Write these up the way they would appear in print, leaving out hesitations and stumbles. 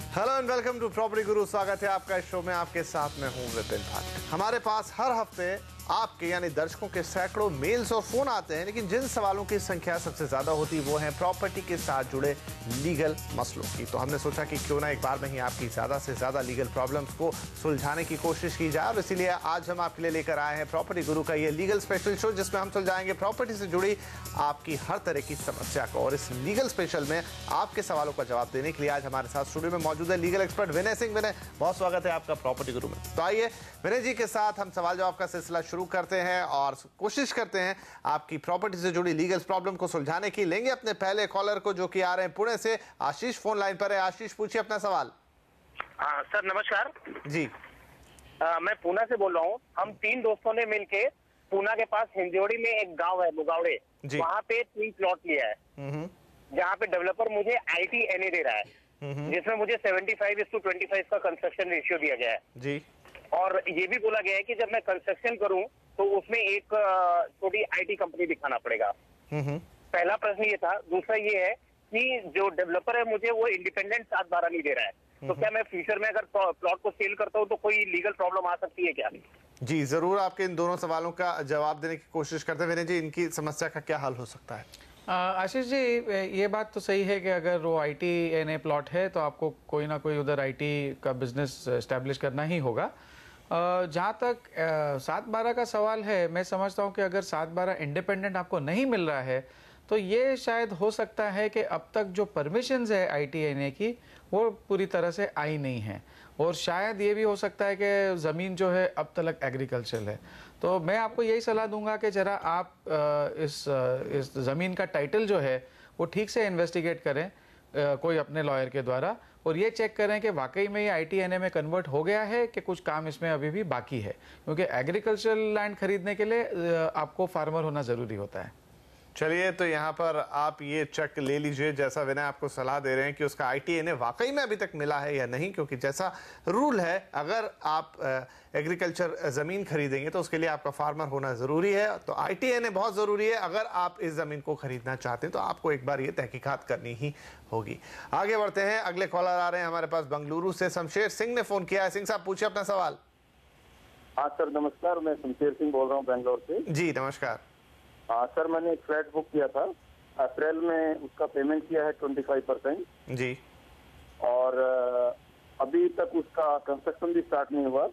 Hello and welcome to property Guru. स्वागत है आपका इस शो में। आपके साथ में हूं विपिन भाट। हमारे पास हर हफ्ते आपके यानी दर्शकों के सैकड़ों मेल्स और फोन आते हैं, लेकिन जिन सवालों की संख्या सबसे ज्यादा होती है वो है प्रॉपर्टी के साथ जुड़े लीगल मसलों की। तो हमने सोचा कि क्यों ना एक बार में ही आपकी ज्यादा से ज्यादा लीगल प्रॉब्लम्स को सुलझाने की कोशिश की जाए, और इसीलिए आज हम आपके लिए लेकर आए हैं प्रॉपर्टी गुरु का ये लीगल स्पेशल शो, जिसमें हम सुलझाएंगे प्रॉपर्टी से जुड़ी आपकी हर तरह की समस्या को। और इस लीगल स्पेशल में आपके सवालों का जवाब देने के लिए आज हमारे साथ स्टूडियो में मौजूद है लीगल एक्सपर्ट विनय सिंह। विनय, बहुत स्वागत है आपका प्रॉपर्टी गुरु में। तो आइए विनय जी के साथ हम सवाल जवाब का सिलसिला शुरू करते हैं और कोशिश करते हैं आपकी प्रॉपर्टी से जुड़ी लीगल प्रॉब्लम को सुलझाने की। लेंगे अपने पहले कॉलर को, जो कि आ रहे हैं पुणे से। आशीष फोन लाइन पर है। आशीष, पूछिए अपना सवाल। सर नमस्कार जी। मैं पूना से बोल रहा हूँ। हम 3 दोस्तों ने मिलके पूना के पास हिंजोड़ी में एक गांव है मुगावड़े, वहाँ पे 3 प्लॉट लिया है, जहाँ पे डेवलपर मुझे ITNA दे रहा है, जिसमें मुझे 75:25 का कंस्ट्रक्शन रेशियो दिया गया है जी। और ये भी बोला गया है कि जब मैं कंस्ट्रक्शन करूं तो उसमें एक छोटी IT कंपनी दिखाना पड़ेगा। पहला प्रश्न ये था। दूसरा ये है कि जो डेवलपर है मुझे वो इंडिपेंडेंट 7/12 नहीं दे रहा है, तो क्या मैं फ्यूचर में अगर प्लॉट को सेल करता हूँ तो कोई लीगल प्रॉब्लम आ सकती है क्या? जी जरूर, आपके इन दोनों सवालों का जवाब देने की कोशिश करते हैं। विनय जी, इनकी समस्या का क्या हल हो सकता है? आशीष जी, ये बात तो सही है कि अगर वो ITNA प्लॉट है तो आपको कोई ना कोई उधर IT का बिजनेस एस्टेब्लिश करना ही होगा। जहाँ तक 7/12 का सवाल है, मैं समझता हूँ कि अगर 7/12 इंडिपेंडेंट आपको नहीं मिल रहा है तो ये शायद हो सकता है कि अब तक जो परमिशंस है ITNA की वो पूरी तरह से आई नहीं है, और शायद ये भी हो सकता है कि ज़मीन जो है अब तक एग्रीकल्चरल है। तो मैं आपको यही सलाह दूंगा कि ज़रा आप इस ज़मीन का टाइटल जो है वो ठीक से इन्वेस्टिगेट करें कोई अपने लॉयर के द्वारा, और ये चेक करें कि वाकई में ये ITNA में कन्वर्ट हो गया है कि कुछ काम इसमें अभी भी बाकी है, क्योंकि एग्रीकल्चरल लैंड खरीदने के लिए आपको फार्मर होना ज़रूरी होता है। चलिए, तो यहाँ पर आप ये चेक ले लीजिए, जैसा विनय आपको सलाह दे रहे हैं कि उसका ITNA वाकई में अभी तक मिला है या नहीं, क्योंकि जैसा रूल है अगर आप एग्रीकल्चर ज़मीन खरीदेंगे तो उसके लिए आपका फार्मर होना ज़रूरी है। तो ITNA बहुत ज़रूरी है। अगर आप इस ज़मीन को खरीदना चाहते हैं तो आपको एक बार ये तहकीकात करनी ही होगी। आगे बढ़ते हैं, अगले कॉलर आ रहे हैं हमारे पास बेंगलुरु से। शमशेर सिंह ने फ़ोन किया है। सिंह साहब, पूछिए अपना सवाल। हाँ सर नमस्कार, मैं शमशेर सिंह बोल रहा हूँ बेंगलोर से। जी नमस्कार। सर मैंने एक फ्लैट बुक किया था अप्रैल में, उसका पेमेंट किया है 25% जी, और अभी तक उसका कंस्ट्रक्शन भी स्टार्ट नहीं हुआ।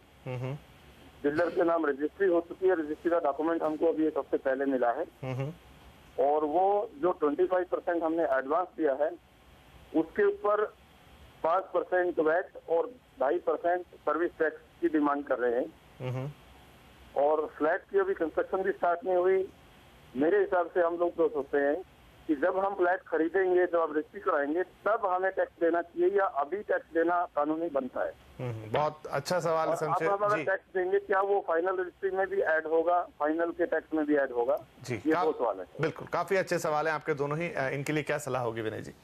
बिल्डर के नाम रजिस्ट्री हो चुकी है, रजिस्ट्री का डॉक्यूमेंट हमको अभी 1 हफ्ते पहले मिला है, और वो जो 25% हमने एडवांस दिया है उसके ऊपर 5% वैट और 2.5% सर्विस टैक्स की डिमांड कर रहे हैं, और फ्लैट की अभी कंस्ट्रक्शन भी स्टार्ट नहीं हुई। मेरे हिसाब से हम लोग तो सोचते हैं कि जब हम फ्लैट खरीदेंगे, जब आप रजिस्ट्री कराएंगे, तब हमें टैक्स देना चाहिए या अभी टैक्स देना कानूनी बनता है? बहुत अच्छा सवाल है शमशेर जी। टैक्स देंगे, क्या वो फाइनल रजिस्ट्री में भी ऐड होगा, फाइनल के टैक्स में भी ऐड होगा? जी, ये 2 सवाल है। बिल्कुल, काफी अच्छे सवाल हैं आपके दोनों ही। इनके लिए क्या सलाह होगी विनय जी?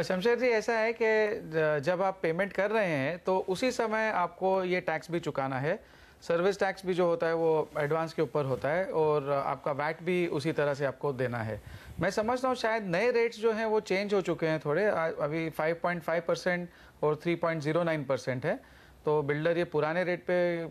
शमशेर जी, ऐसा है कि जब आप पेमेंट कर रहे हैं तो उसी समय आपको ये टैक्स भी चुकाना है। सर्विस टैक्स भी जो होता है वो एडवांस के ऊपर होता है, और आपका वैट भी उसी तरह से आपको देना है। मैं समझता हूँ शायद नए रेट्स जो हैं वो चेंज हो चुके हैं थोड़े। अभी 5.5% और 3.09% है, तो बिल्डर ये पुराने रेट पे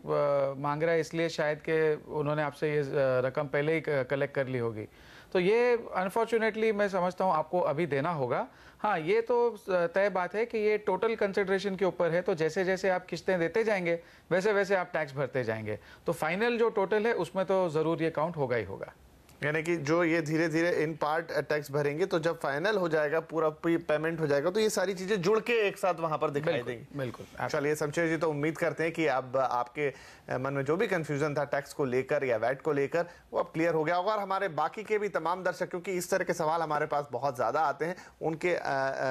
मांग रहा है, इसलिए शायद कि उन्होंने आपसे ये रकम पहले ही कलेक्ट कर ली होगी। तो ये अनफॉर्चुनेटली मैं समझता हूँ आपको अभी देना होगा। हाँ, ये तो तय बात है कि ये टोटल कंसिडरेशन के ऊपर है, तो जैसे जैसे आप किस्तें देते जाएंगे वैसे वैसे आप टैक्स भरते जाएंगे, तो फाइनल जो टोटल है उसमें तो ज़रूर ये काउंट होगा ही होगा। यानी कि जो ये धीरे धीरे इन पार्ट टैक्स भरेंगे, तो जब फाइनल हो जाएगा, पूरा पेमेंट हो जाएगा, तो ये सारी चीजें जुड़ के एक साथ वहां पर दिखाई देंगी। बिल्कुल। चलिए शमशेर जी, तो उम्मीद करते हैं कि अब आपके मन में जो भी कंफ्यूजन था टैक्स को लेकर या वैट को लेकर, वो अब क्लियर हो गया होगा। और हमारे बाकी के भी तमाम दर्शक, क्योंकि इस तरह के सवाल हमारे पास बहुत ज्यादा आते हैं, उनके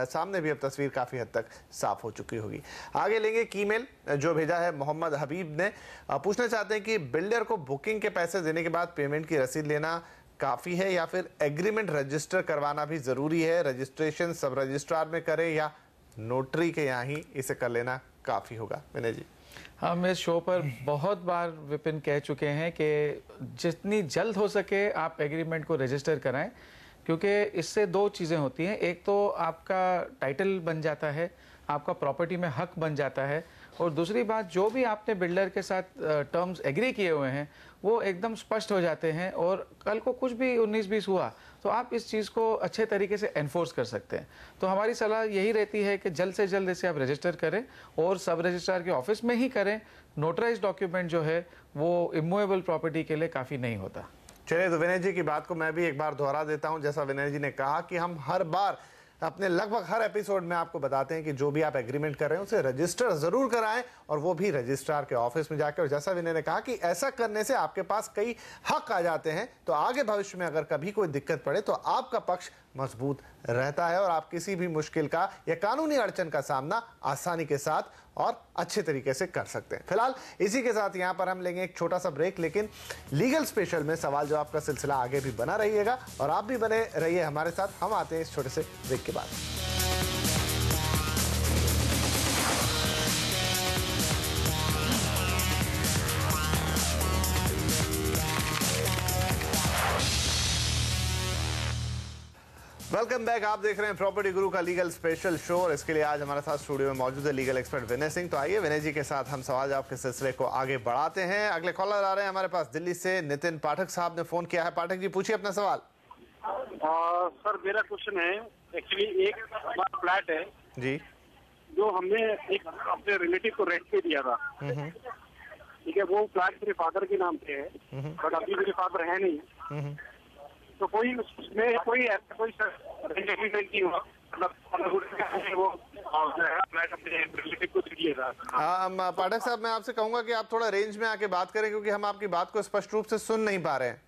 सामने भी अब तस्वीर काफी हद तक साफ हो चुकी होगी। आगे लेंगे एक ईमेल जो भेजा है मोहम्मद हबीब ने। पूछना चाहते हैं कि बिल्डर को बुकिंग के पैसे देने के बाद पेमेंट की रसीद लेना काफी है या फिर एग्रीमेंट रजिस्टर करवाना भी जरूरी है? रजिस्ट्रेशन सब रजिस्ट्रार में करें या नोटरी के यहाँ ही इसे कर लेना काफी होगा? विनय जी। हम इस शो पर बहुत बार विपिन कह चुके हैं कि जितनी जल्द हो सके आप एग्रीमेंट को रजिस्टर कराएं, क्योंकि इससे दो चीज़ें होती हैं। एक तो आपका टाइटल बन जाता है, आपका प्रॉपर्टी में हक बन जाता है, और दूसरी बात जो भी आपने बिल्डर के साथ टर्म्स एग्री किए हुए हैं वो एकदम स्पष्ट हो जाते हैं, और कल को कुछ भी 19-20 हुआ तो आप इस चीज़ को अच्छे तरीके से एनफोर्स कर सकते हैं। तो हमारी सलाह यही रहती है कि जल्द से जल्द इसे आप रजिस्टर करें और सब रजिस्ट्रार के ऑफिस में ही करें। नोटराइज डॉक्यूमेंट जो है वो इमूवेबल प्रॉपर्टी के लिए काफ़ी नहीं होता। चलिए, तो विनय जी की बात को मैं भी एक बार दोहरा देता हूं। जैसा विनय जी ने कहा कि हम हर बार अपने लगभग हर एपिसोड में आपको बताते हैं कि जो भी आप एग्रीमेंट कर रहे हैं उसे रजिस्टर जरूर कराएं, और वो भी रजिस्ट्रार के ऑफिस में जाकर। और जैसा विनय ने कहा कि ऐसा करने से आपके पास कई हक आ जाते हैं, तो आगे भविष्य में अगर कभी कोई दिक्कत पड़े तो आपका पक्ष मजबूत रहता है और आप किसी भी मुश्किल का या कानूनी अड़चन का सामना आसानी के साथ और अच्छे तरीके से कर सकते हैं। फिलहाल इसी के साथ यहां पर हम लेंगे एक छोटा सा ब्रेक, लेकिन लीगल स्पेशल में सवाल जवाब का सिलसिला आगे भी बना रहिएगा और आप भी बने रहिए हमारे साथ। हम आते हैं इस छोटे से ब्रेक के बाद। Welcome back. आप देख रहे हैं प्रॉपर्टी गुरु का लीगल स्पेशल शो, और इसके लिए आज हमारे साथ स्टूडियो में मौजूद है लीगल एक्सपर्ट विनय सिंह। तो आइए विनय जी के साथ हम सवाल जवाब के सिलसिले को आगे बढ़ाते हैं। अगले कॉलर आ रहे हैं हमारे पास दिल्ली से। नितिन पाठक साहब ने फोन किया है। पाठक जी, पूछिए अपना सवाल। सर, मेरा क्वेश्चन है, एक्चुअली एक हमारा फ्लैट है जी, जो हमने एक अपने रिलेटिव को रेंट पे दिया था। ठीक है, वो फ्लैट मेरे फादर के नाम पे है, बट अभी मेरे फादर है नहीं। तो कोई उसमें कोई ऐसा कोई रेंट एग्रीमेंट नहीं हुआ, मतलब वो फ्लैट अपने रिलेटिव को दिया था। पाठक साहब, मैं आपसे कहूंगा कि आप थोड़ा रेंज में आके बात करें, क्योंकि हम आपकी बात को स्पष्ट रूप से सुन नहीं पा रहे हैं।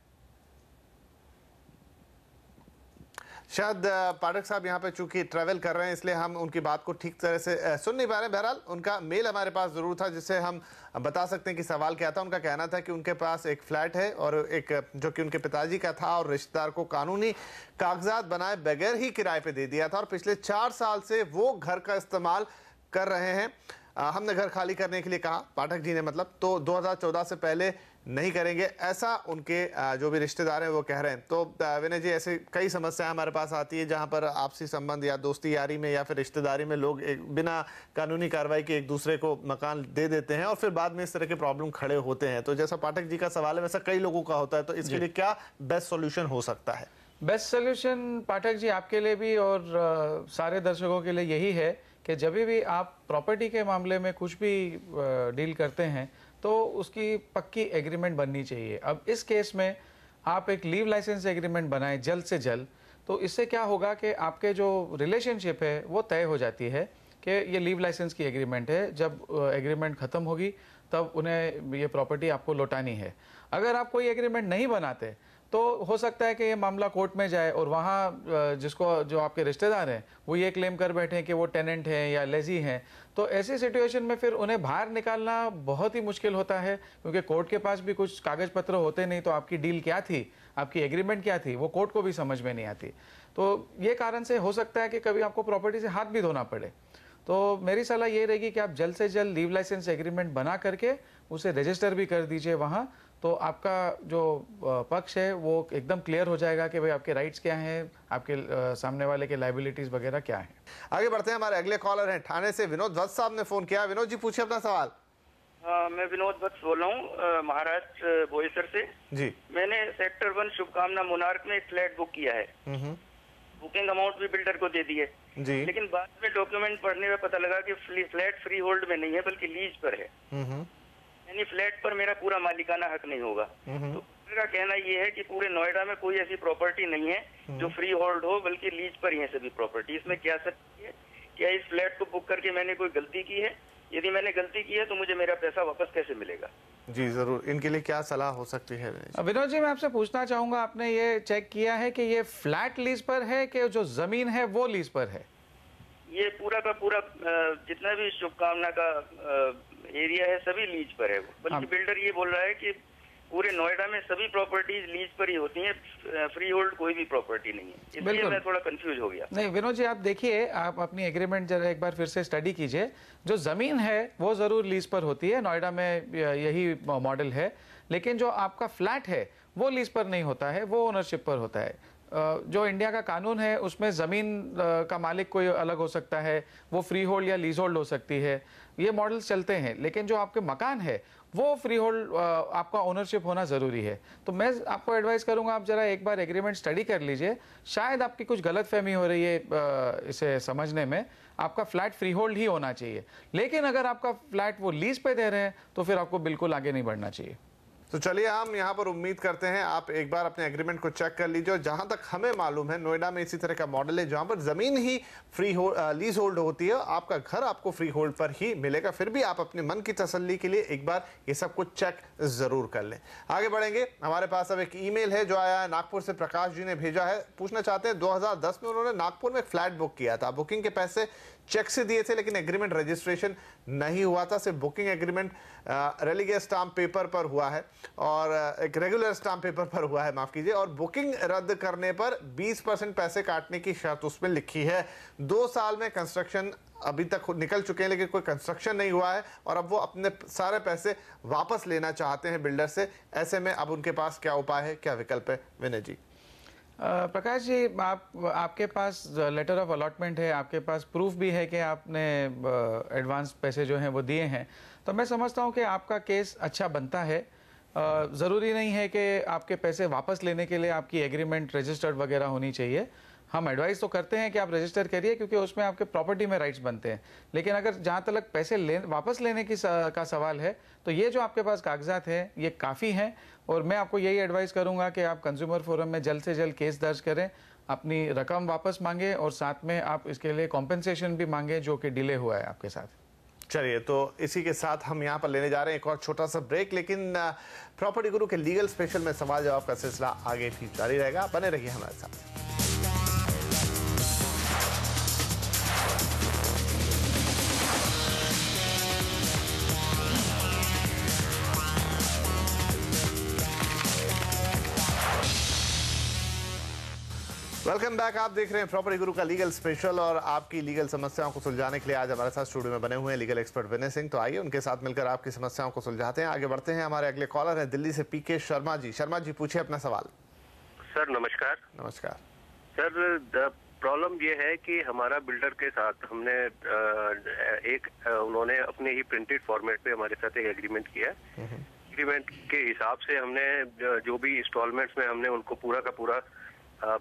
शायद पाठक साहब यहाँ पे चूंकि ट्रैवल कर रहे हैं, इसलिए हम उनकी बात को ठीक तरह से सुन नहीं पा रहे हैं। बहरहाल उनका मेल हमारे पास जरूर था, जिससे हम बता सकते हैं कि सवाल क्या था। उनका कहना था कि उनके पास एक फ्लैट है और एक जो कि उनके पिताजी का था, और रिश्तेदार को कानूनी कागजात बनाए बगैर ही किराए पे दे दिया था, और पिछले 4 साल से वो घर का इस्तेमाल कर रहे हैं। हमने घर खाली करने के लिए कहा, पाठक जी ने, मतलब तो 2014 से पहले नहीं करेंगे, ऐसा उनके जो भी रिश्तेदार हैं वो कह रहे हैं। तो विनय जी, ऐसे कई समस्याएं हमारे पास आती है जहां पर आपसी संबंध या दोस्ती यारी में या फिर रिश्तेदारी में लोग बिना कानूनी कार्रवाई के एक दूसरे को मकान दे देते हैं और फिर बाद में इस तरह के प्रॉब्लम खड़े होते हैं। तो जैसा पाठक जी का सवाल है वैसा कई लोगों का होता है, तो इसके लिए क्या बेस्ट सोल्यूशन हो सकता है? बेस्ट सोल्यूशन पाठक जी आपके लिए भी और सारे दर्शकों के लिए यही है कि जब भी आप प्रॉपर्टी के मामले में कुछ भी डील करते हैं तो उसकी पक्की एग्रीमेंट बननी चाहिए। अब इस केस में आप एक लीव लाइसेंस एग्रीमेंट बनाएं जल्द से जल्द, तो इससे क्या होगा कि आपके जो रिलेशनशिप है वो तय हो जाती है कि ये लीव लाइसेंस की एग्रीमेंट है। जब एग्रीमेंट ख़त्म होगी तब उन्हें ये प्रॉपर्टी आपको लौटानी है। अगर आप कोई एग्रीमेंट नहीं बनाते तो हो सकता है कि ये मामला कोर्ट में जाए और वहाँ जो आपके रिश्तेदार हैं वो ये क्लेम कर बैठे हैं कि वो टेनेंट हैं या लेजी हैं। तो ऐसी सिचुएशन में फिर उन्हें बाहर निकालना बहुत ही मुश्किल होता है, क्योंकि कोर्ट के पास भी कुछ कागज पत्र होते नहीं, तो आपकी डील क्या थी, आपकी एग्रीमेंट क्या थी, वो कोर्ट को भी समझ में नहीं आती। तो ये कारण से हो सकता है कि कभी आपको प्रॉपर्टी से हाथ भी धोना पड़े। तो मेरी सलाह ये रहेगी कि आप जल्द से जल्द लीव लाइसेंस एग्रीमेंट बना करके उसे रजिस्टर भी कर दीजिए वहाँ, तो आपका जो पक्ष है वो एकदम क्लियर हो जाएगा कि भाई आपके राइट्स क्या हैं, आपके सामने वाले के लायबिलिटीज वगैरह क्या हैं। आगे बढ़ते हैं, हमारे अगले कॉलर हैं ठाणे से विनोद वत्स साहब ने फोन किया। विनोद जी, पूछिए अपना सवाल। मैं विनोद वत्स बोल रहा हूँ, महाराष्ट्र बोईसर से जी। मैंने सेक्टर 1 शुभकामना मोनार्क में एक फ्लैट बुक किया है। बुकिंग अमाउंट भी बिल्डर को दे दी है जी। लेकिन बाद में डॉक्यूमेंट पढ़ने में पता लगा कि फ्लैट फ्री होल्ड में नहीं है बल्कि लीज पर है, यानी फ्लैट पर मेरा पूरा मालिकाना हक नहीं होगा। तो का कहना ये है कि पूरे नोएडा में कोई ऐसी प्रॉपर्टी नहीं है जो फ्री होल्ड हो, बल्कि लीज पर ही है सभी प्रॉपर्टी। इसमें क्या सच है? क्या इस फ्लैट को बुक करके मैंने कोई गलती की है? यदि मैंने गलती की है तो मुझे मेरा पैसा वापस कैसे मिलेगा? जी जरूर, इनके लिए क्या सलाह हो सकती है? विनोद जी, मैं आपसे पूछना चाहूंगा, आपने ये चेक किया है कि ये फ्लैट लीज पर है कि जो जमीन है वो लीज पर है? ये पूरा का पूरा जितना भी शुभकामना का एरिया है सभी लीज पर है, बल्कि बिल्डर ये बोल रहा है कि पूरे नोएडा में सभी प्रॉपर्टीज लीज पर ही होती हैं, फ्री होल्ड कोई भी प्रॉपर्टी नहीं है। इसलिए मैं थोड़ा कंफ्यूज हो गया। नहीं विनोद जी, आप देखिए, आप अपनी एग्रीमेंट जरा एक बार फिर से स्टडी कीजिए। जो जमीन है वो जरूर लीज पर होती है, नोएडा में यही मॉडल है, लेकिन जो आपका फ्लैट है वो लीज पर नहीं होता है, वो ओनरशिप पर होता है। जो इंडिया का कानून है उसमें ज़मीन का मालिक कोई अलग हो सकता है, वो फ्री होल्ड या लीज होल्ड हो सकती है, ये मॉडल्स चलते हैं। लेकिन जो आपके मकान है वो फ्री होल्ड आपका ओनरशिप होना ज़रूरी है। तो मैं आपको एडवाइस करूंगा, आप ज़रा एक बार एग्रीमेंट स्टडी कर लीजिए। शायद आपकी कुछ गलतफहमी हो रही है इसे समझने में। आपका फ्लैट फ्री होल्ड ही होना चाहिए, लेकिन अगर आपका फ्लैट वो लीज पे दे रहे हैं तो फिर आपको बिल्कुल आगे नहीं बढ़ना चाहिए। तो चलिए हम यहाँ पर उम्मीद करते हैं आप एक बार अपने एग्रीमेंट को चेक कर लीजिए। और जहाँ तक हमें मालूम है नोएडा में इसी तरह का मॉडल है जहाँ पर ज़मीन ही फ्री लीज होल्ड होती है, आपका घर आपको फ्री होल्ड पर ही मिलेगा। फिर भी आप अपने मन की तसल्ली के लिए एक बार ये सब कुछ चेक ज़रूर कर लें। आगे बढ़ेंगे, हमारे पास अब एक ईमेल है जो आया है नागपुर से, प्रकाश जी ने भेजा है। पूछना चाहते हैं 2010 में उन्होंने नागपुर में फ्लैट बुक किया था, बुकिंग के पैसे चेक से दिए थे लेकिन एग्रीमेंट रजिस्ट्रेशन नहीं हुआ था, सिर्फ booking agreement relegate stamp paper पर हुआ है और एक रेगुलर स्टाम्प पेपर पर हुआ है, माफ कीजिए। और बुकिंग रद्द करने पर 20% पैसे काटने की शर्त उसमें लिखी है। 2 साल में कंस्ट्रक्शन अभी तक निकल चुके हैं लेकिन कोई कंस्ट्रक्शन नहीं हुआ है और अब वो अपने सारे पैसे वापस लेना चाहते हैं बिल्डर से। ऐसे में अब उनके पास क्या उपाय है, क्या विकल्प है, विनय जी? प्रकाश जी, आपके पास लेटर ऑफ अलॉटमेंट है, आपके पास प्रूफ भी है कि आपने एडवांस पैसे जो हैं वो दिए हैं, तो मैं समझता हूं कि आपका केस अच्छा बनता है। ज़रूरी नहीं है कि आपके पैसे वापस लेने के लिए आपकी एग्रीमेंट रजिस्टर्ड वगैरह होनी चाहिए। हम एडवाइस तो करते हैं कि आप रजिस्टर करिए क्योंकि उसमें आपके प्रॉपर्टी में राइट्स बनते हैं। लेकिन अगर जहाँ तक पैसे वापस लेने का सवाल है तो ये जो आपके पास कागजात हैं ये काफ़ी हैं और मैं आपको यही एडवाइस करूँगा कि आप कंज्यूमर फोरम में जल्द से जल्द केस दर्ज करें, अपनी रकम वापस मांगे और साथ में आप इसके लिए कॉम्पेंसेशन भी मांगे जो कि डिले हुआ है आपके साथ। चलिए, तो इसी के साथ हम यहाँ पर लेने जा रहे हैं एक और छोटा सा ब्रेक, लेकिन प्रॉपर्टी गुरु के लीगल स्पेशल में सवाल जवाब का सिलसिला आगे भी जारी रहेगा, बने रहिए हमारे साथ। वेलकम बैक, आप देख रहे हैं प्रॉपर्टी गुरु का लीगल स्पेशल और आपकी लीगल समस्याओं को सुलझाने के लिए आज हमारे साथ स्टूडियो में बने हुए हैं लीगल एक्सपर्ट विनय सिंह। तो आइए उनके साथ मिलकर आपकी समस्याओं को सुलझाते हैं। आगे बढ़ते हैं, हमारे अगले कॉलर हैं दिल्ली से पीके शर्मा जी। शर्मा जी, पूछिए अपना सवाल। सर नमस्कार। नमस्कार सर, प्रॉब्लम ये है कि हमारा बिल्डर के साथ हमने उन्होंने अपने ही प्रिंटेड फॉर्मेट पे हमारे साथ एक एग्रीमेंट किया। एग्रीमेंट के हिसाब से हमने जो भी इंस्टॉलमेंट्स में हमने उनको पूरा का पूरा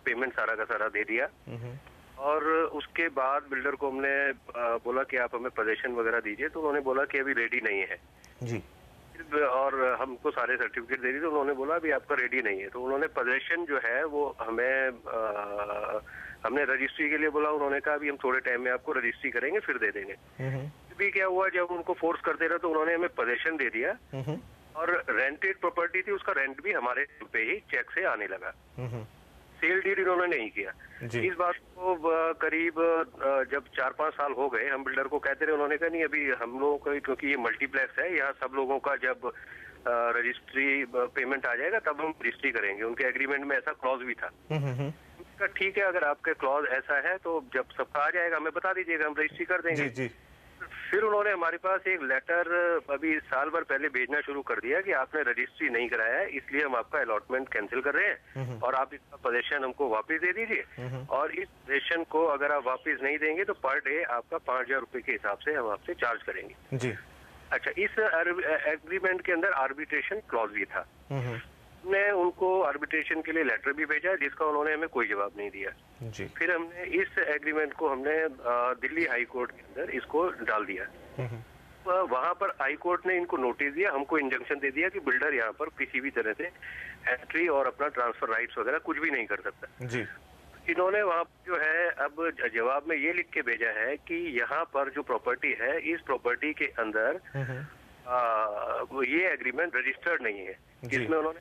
पेमेंट सारा का सारा दे दिया और उसके बाद बिल्डर को हमने बोला कि आप हमें पोजीशन वगैरह दीजिए, तो उन्होंने बोला कि अभी रेडी नहीं है जी, और हमको सारे सर्टिफिकेट दे दिए तो उन्होंने बोला अभी आपका रेडी नहीं है। तो उन्होंने पोजीशन जो है वो हमने रजिस्ट्री के लिए बोला, उन्होंने कहा अभी हम थोड़े टाइम में आपको रजिस्ट्री करेंगे फिर दे देंगे। भी क्या हुआ, जब उनको फोर्स करते रहे तो उन्होंने हमें पोजीशन दे दिया और रेंटेड प्रॉपर्टी थी उसका रेंट भी हमारे पे ही चेक से आने लगा। सेल डीड इन्होंने नहीं किया। इस बात को करीब जब 4-5 साल हो गए, हम बिल्डर को कहते रहे, उन्होंने कहा नहीं अभी हम लोगों का, क्योंकि ये मल्टीप्लेक्स है, यहाँ सब लोगों का जब रजिस्ट्री पेमेंट आ जाएगा तब हम रजिस्ट्री करेंगे। उनके एग्रीमेंट में ऐसा क्लॉज भी था। ठीक है, अगर आपके क्लॉज ऐसा है तो जब सबका आ जाएगा हमें बता दीजिएगा, हम रजिस्ट्री कर देंगे। जी। फिर उन्होंने हमारे पास एक लेटर अभी साल भर पहले भेजना शुरू कर दिया कि आपने रजिस्ट्री नहीं कराया है, इसलिए हम आपका अलॉटमेंट कैंसिल कर रहे हैं और आप इसका पोजीशन हमको वापस दे दीजिए और इस पोजीशन को अगर आप वापस नहीं देंगे तो पर डे आपका 5,000 रुपए के हिसाब से हम आपसे चार्ज करेंगे। जी। अच्छा, इस एग्रीमेंट के अंदर आर्बिट्रेशन क्लॉज भी था। हमने उनको आर्बिट्रेशन के लिए लेटर भी भेजा जिसका उन्होंने हमें कोई जवाब नहीं दिया। जी। फिर हमने इस एग्रीमेंट को हमने दिल्ली हाई कोर्ट के अंदर इसको डाल दिया। वहां पर हाई कोर्ट ने इनको नोटिस दिया, हमको इंजंक्शन दे दिया कि बिल्डर यहाँ पर किसी भी तरह से एंट्री और अपना ट्रांसफर राइट्स वगैरह कुछ भी नहीं कर सकता। जी। इन्होंने वहाँ जो है अब जवाब में ये लिख के भेजा है कि यहाँ पर जो प्रॉपर्टी है, इस प्रॉपर्टी के अंदर ये एग्रीमेंट रजिस्टर्ड नहीं है, जिसमें उन्होंने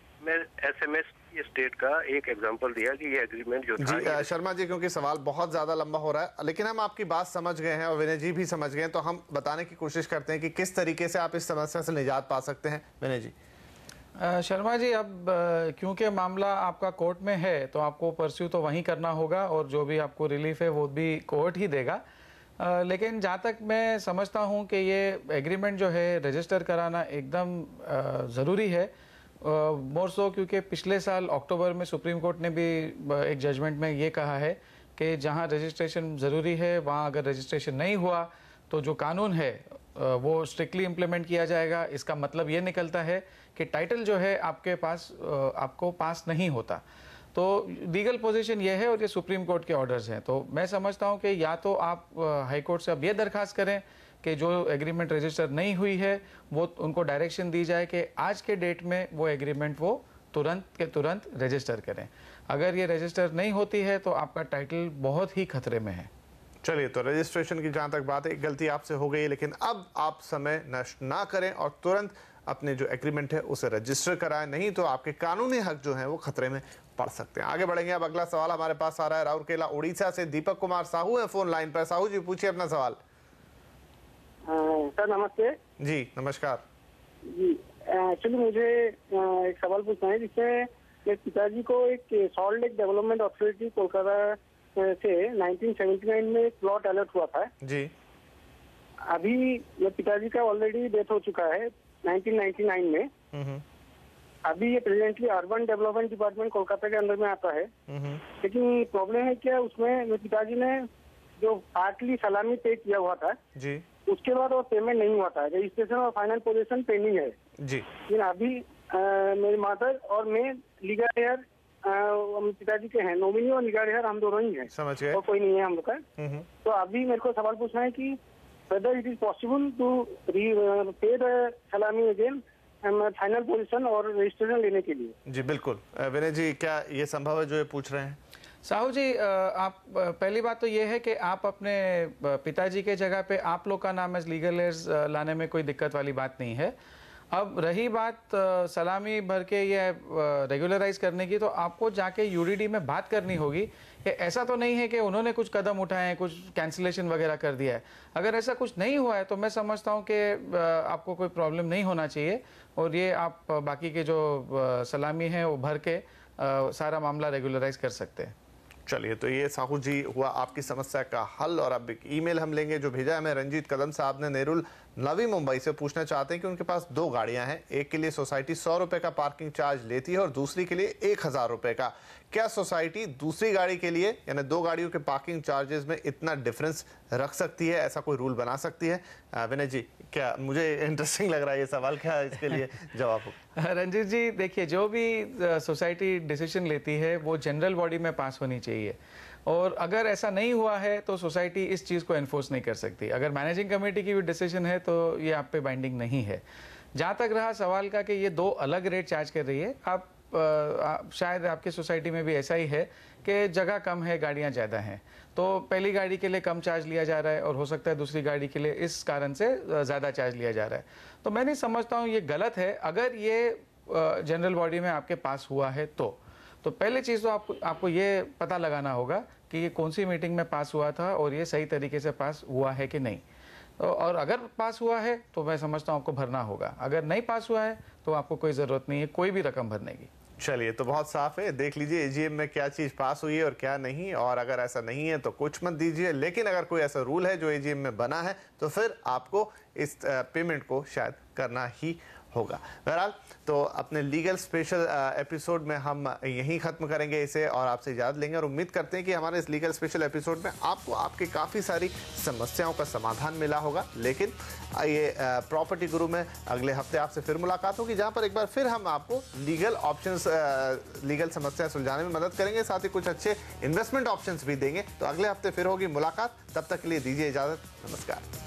SMS स्टेट का एक एग्जांपल दिया कि ये एग्रीमेंट जो था। जी शर्मा जी, क्योंकि सवाल बहुत ज्यादा लंबा हो रहा है लेकिन हम आपकी बात समझ गए हैं और विनय जी भी समझ गए हैं, तो हम बताने की कोशिश करते हैं कि किस तरीके से आप इस समस्या से निजात पा सकते हैं। विनय जी। शर्मा जी, अब क्योंकि मामला आपका कोर्ट में है तो आपको परस्यू तो वहीं करना होगा और जो भी आपको रिलीफ है वो भी कोर्ट ही देगा। लेकिन जहाँ तक मैं समझता हूँ कि ये एग्रीमेंट जो है रजिस्टर कराना एकदम ज़रूरी है। मोर सो क्योंकि पिछले साल अक्टूबर में सुप्रीम कोर्ट ने भी एक जजमेंट में ये कहा है कि जहां रजिस्ट्रेशन ज़रूरी है वहां अगर रजिस्ट्रेशन नहीं हुआ तो जो कानून है वो स्ट्रिक्टली इम्प्लीमेंट किया जाएगा। इसका मतलब ये निकलता है कि टाइटल जो है आपके पास आपको पास नहीं होता। तो लीगल पोजीशन ये है और ये सुप्रीम कोर्ट के ऑर्डर्स हैं। तो मैं समझता हूँ कि या तो आप हाई कोर्ट से अब ये दरखास्त करें कि जो एग्रीमेंट रजिस्टर नहीं हुई है वो उनको डायरेक्शन दी जाए कि आज के डेट में वो एग्रीमेंट वो तुरंत के तुरंत रजिस्टर करें। अगर ये रजिस्टर नहीं होती है तो आपका टाइटल बहुत ही खतरे में है। चलिए, तो रजिस्ट्रेशन की जहां तक बात है, एक गलती आपसे हो गई है, लेकिन अब आप समय नष्ट ना करें और तुरंत अपने जो एग्रीमेंट है उसे रजिस्टर कराएं, नहीं तो आपके कानूनी हक जो है वो खतरे में पड़ सकते हैं। आगे बढ़ेंगे। अब अगला सवाल हमारे पास आ रहा है राउरकेला उड़ीसा से। दीपक कुमार साहू है फोन लाइन पर। साहू जी, पूछिए अपना सवाल। सर नमस्ते। जी नमस्कार जी, एक्चुअली मुझे एक सवाल पूछना है, जिसमें मेरे पिताजी को एक salt lake development authority Kolkata से 1979 में एक प्लॉट अलर्ट हुआ था जी। अभी मेरे पिताजी का ऑलरेडी डेथ हो चुका है 1999 में। अभी ये presently urban development department Kolkata के अंदर में आता है। लेकिन प्रॉब्लम है क्या, उसमें मेरे पिताजी ने जो पार्टली सलामी पे किया हुआ था जी, उसके बाद वो पेमेंट नहीं हुआ था। रजिस्ट्रेशन और फाइनल पोजीशन पेंडिंग है जी। लेकिन अभी मेरी मदर और मैं लीगल हेयर पिताजी के हैं, नॉमिनी और लीगल हेयर हम दोनों ही हैं। समझ गए। और कोई नहीं है हम लोग का। तो अभी मेरे को सवाल पूछना है कि whether it is possible to pay the सलामी अगेन फाइनल पोजीशन और रजिस्ट्रेशन लेने के लिए। जी बिल्कुल। विनय जी, क्या ये संभव है जो ये पूछ रहे हैं? साहू जी, आप पहली बात तो ये है कि आप अपने पिताजी के जगह पे आप लोग का नाम एज लीगल एयर्स लाने में कोई दिक्कत वाली बात नहीं है। अब रही बात सलामी भर के ये रेगुलराइज करने की, तो आपको जाके यूडीडी में बात करनी होगी कि ऐसा तो नहीं है कि उन्होंने कुछ कदम उठाए हैं, कुछ कैंसिलेशन वगैरह कर दिया है। अगर ऐसा कुछ नहीं हुआ है तो मैं समझता हूँ कि आपको कोई प्रॉब्लम नहीं होना चाहिए और ये आप बाकी के जो सलामी हैं वो भर के सारा मामला रेगुलराइज कर सकते हैं। चलिए, तो ये साहू जी हुआ आपकी समस्या का हल। और अब एक ईमेल हम लेंगे जो भेजा है हमें रंजीत कदम साहब ने नेरुल नवी मुंबई से। पूछना चाहते हैं कि उनके पास 2 गाड़ियां हैं, एक के लिए सोसाइटी 100 रुपए का पार्किंग चार्ज लेती है और दूसरी के लिए 1000 रुपए का। क्या सोसाइटी दूसरी गाड़ी के लिए यानी 2 गाड़ियों के पार्किंग चार्जेस में इतना डिफरेंस रख सकती है? ऐसा कोई रूल बना सकती है? विनय जी, क्या मुझे इंटरेस्टिंग लग रहा है ये सवाल, क्या इसके लिए जवाब हो? रंजीत जी, देखिए, जो भी सोसाइटी डिसीजन लेती है वो जनरल बॉडी में पास होनी चाहिए और अगर ऐसा नहीं हुआ है तो सोसाइटी इस चीज़ को एनफोर्स नहीं कर सकती। अगर मैनेजिंग कमेटी की भी डिसीजन है तो ये आप पे बाइंडिंग नहीं है। जहाँ तक रहा सवाल का कि ये 2 अलग रेट चार्ज कर रही है, आप शायद आपकी सोसाइटी में भी ऐसा ही है कि जगह कम है, गाड़ियाँ ज़्यादा हैं, तो पहली गाड़ी के लिए कम चार्ज लिया जा रहा है और हो सकता है दूसरी गाड़ी के लिए इस कारण से ज़्यादा चार्ज लिया जा रहा है। तो मैं नहीं समझता हूँ ये गलत है। अगर ये जनरल बॉडी में आपके पास हुआ है तो पहले चीज़ तो आपको ये पता लगाना होगा कि ये कौन सी मीटिंग में पास हुआ था और ये सही तरीके से पास हुआ है कि नहीं। और अगर पास हुआ है तो मैं समझता हूँ आपको भरना होगा। अगर नहीं पास हुआ है तो आपको कोई ज़रूरत नहीं है कोई भी रकम भरने की। चलिए, तो बहुत साफ है। देख लीजिए एजीएम में क्या चीज़ पास हुई है और क्या नहीं, और अगर ऐसा नहीं है तो कुछ मत दीजिए। लेकिन अगर कोई ऐसा रूल है जो एजीएम में बना है तो फिर आपको इस पेमेंट को शायद करना ही होगा। बहरहाल, तो अपने लीगल स्पेशल एपिसोड में हम यहीं ख़त्म करेंगे इसे और आपसे इजाज़त लेंगे और उम्मीद करते हैं कि हमारे इस लीगल स्पेशल एपिसोड में आपको आपके काफ़ी सारी समस्याओं का समाधान मिला होगा। लेकिन ये प्रॉपर्टी गुरु में अगले हफ्ते आपसे फिर मुलाकात होगी, जहां पर एक बार फिर हम आपको लीगल ऑप्शंस, लीगल समस्या सुलझाने में मदद करेंगे, साथ ही कुछ अच्छे इन्वेस्टमेंट ऑप्शंस भी देंगे। तो अगले हफ्ते फिर होगी मुलाकात, तब तक के लिए दीजिए इजाज़त। नमस्कार।